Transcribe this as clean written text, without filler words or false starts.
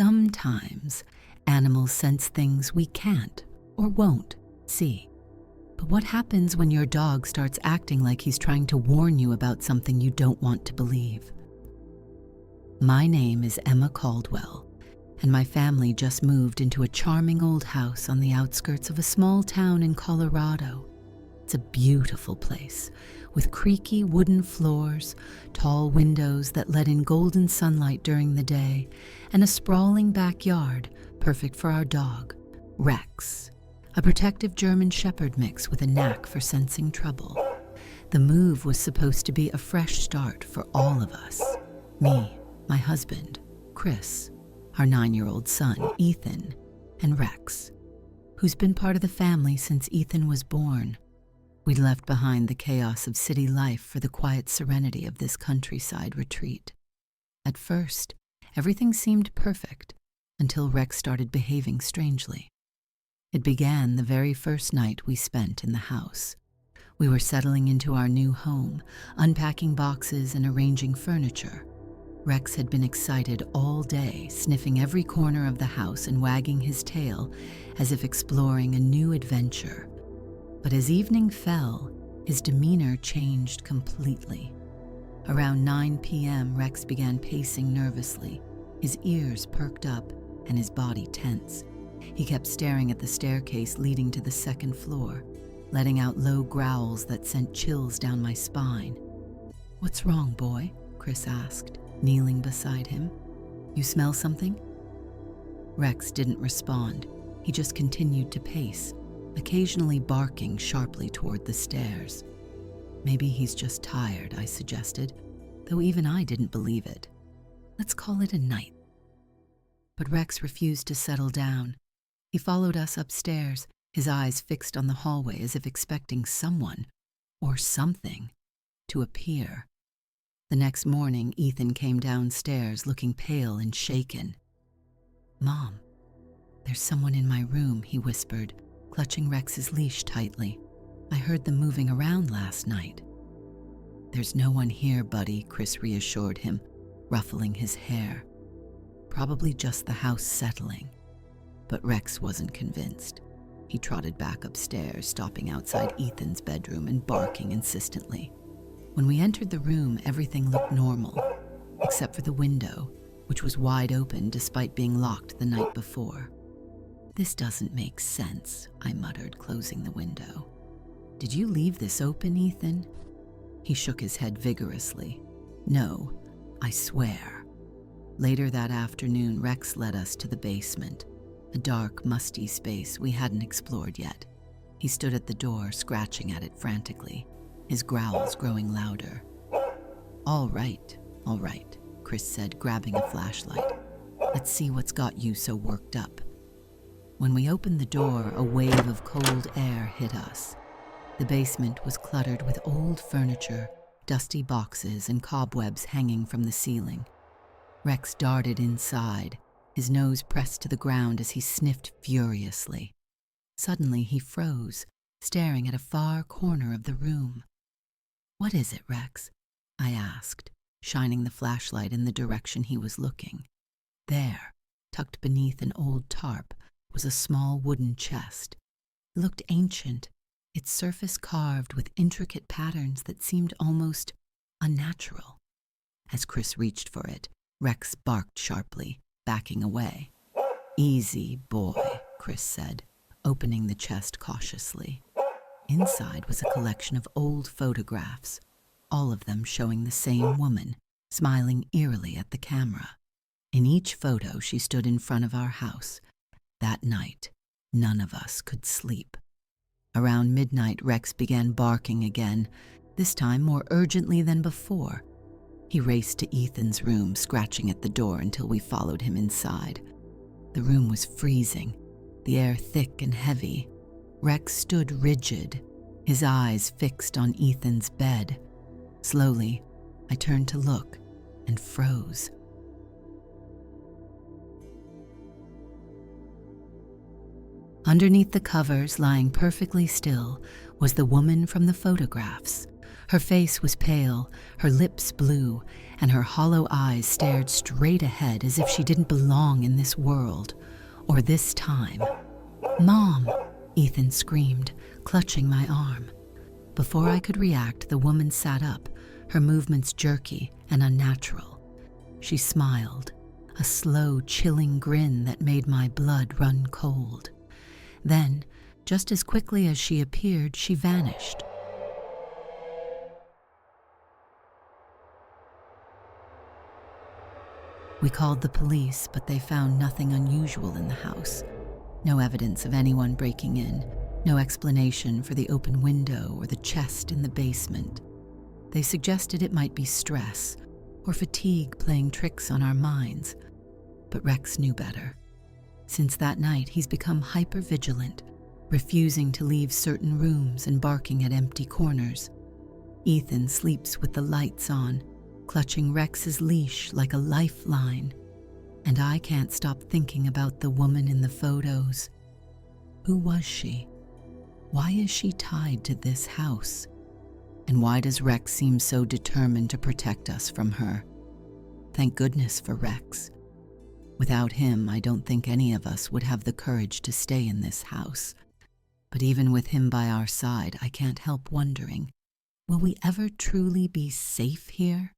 Sometimes animals sense things we can't or won't see. But what happens when your dog starts acting like he's trying to warn you about something you don't want to believe? My name is Emma Caldwell, and my family just moved into a charming old house on the outskirts of a small town in Colorado. It's a beautiful place, with creaky wooden floors, tall windows that let in golden sunlight during the day, and a sprawling backyard perfect for our dog, Rex, a protective German Shepherd mix with a knack for sensing trouble. The move was supposed to be a fresh start for all of us. Me, my husband, Chris, our 9-year-old son, Ethan, and Rex, who's been part of the family since Ethan was born. We'd left behind the chaos of city life for the quiet serenity of this countryside retreat. At first, everything seemed perfect until Rex started behaving strangely. It began the very first night we spent in the house. We were settling into our new home, unpacking boxes and arranging furniture. Rex had been excited all day, sniffing every corner of the house and wagging his tail as if exploring a new adventure. But as evening fell, his demeanor changed completely. Around 9 p.m., Rex began pacing nervously, his ears perked up and his body tense. He kept staring at the staircase leading to the second floor, letting out low growls that sent chills down my spine. "What's wrong, boy?" Chris asked, kneeling beside him. "You smell something?" Rex didn't respond. He just continued to pace, occasionally barking sharply toward the stairs. "Maybe he's just tired," I suggested, though even I didn't believe it. "Let's call it a night." But Rex refused to settle down. He followed us upstairs, his eyes fixed on the hallway as if expecting someone, or something, to appear. The next morning, Ethan came downstairs looking pale and shaken. "Mom, there's someone in my room," he whispered, clutching Rex's leash tightly. "I heard them moving around last night." "There's no one here, buddy," Chris reassured him, ruffling his hair. "Probably just the house settling." But Rex wasn't convinced. He trotted back upstairs, stopping outside Ethan's bedroom and barking insistently. When we entered the room, everything looked normal, except for the window, which was wide open despite being locked the night before. "This doesn't make sense," I muttered, closing the window. "Did you leave this open, Ethan?" He shook his head vigorously. "No, I swear." Later that afternoon, Rex led us to the basement, a dark, musty space we hadn't explored yet. He stood at the door, scratching at it frantically, his growls growing louder. All right, Chris said, grabbing a flashlight. "Let's see what's got you so worked up." When we opened the door, a wave of cold air hit us. The basement was cluttered with old furniture, dusty boxes, and cobwebs hanging from the ceiling. Rex darted inside, his nose pressed to the ground as he sniffed furiously. Suddenly, he froze, staring at a far corner of the room. "What is it, Rex?" I asked, shining the flashlight in the direction he was looking. There, tucked beneath an old tarp, was a small wooden chest. It looked ancient, its surface carved with intricate patterns that seemed almost unnatural. As Chris reached for it, Rex barked sharply, backing away. "Easy, boy," Chris said, opening the chest cautiously. Inside was a collection of old photographs, all of them showing the same woman, smiling eerily at the camera. In each photo, she stood in front of our house. That night, none of us could sleep. Around midnight, Rex began barking again, this time more urgently than before. He raced to Ethan's room, scratching at the door until we followed him inside. The room was freezing, the air thick and heavy. Rex stood rigid, his eyes fixed on Ethan's bed. Slowly, I turned to look and froze. Underneath the covers, lying perfectly still, was the woman from the photographs. Her face was pale, her lips blue, and her hollow eyes stared straight ahead as if she didn't belong in this world or this time. "Mom!" Ethan screamed, clutching my arm. Before I could react, the woman sat up, her movements jerky and unnatural. She smiled, a slow, chilling grin that made my blood run cold. Then, just as quickly as she appeared, she vanished. We called the police, but they found nothing unusual in the house. No evidence of anyone breaking in, no explanation for the open window or the chest in the basement. They suggested it might be stress or fatigue playing tricks on our minds, but Rex knew better. Since that night, he's become hyper-vigilant, refusing to leave certain rooms and barking at empty corners. Ethan sleeps with the lights on, clutching Rex's leash like a lifeline, and I can't stop thinking about the woman in the photos. Who was she? Why is she tied to this house? And why does Rex seem so determined to protect us from her? Thank goodness for Rex. Without him, I don't think any of us would have the courage to stay in this house. But even with him by our side, I can't help wondering, will we ever truly be safe here?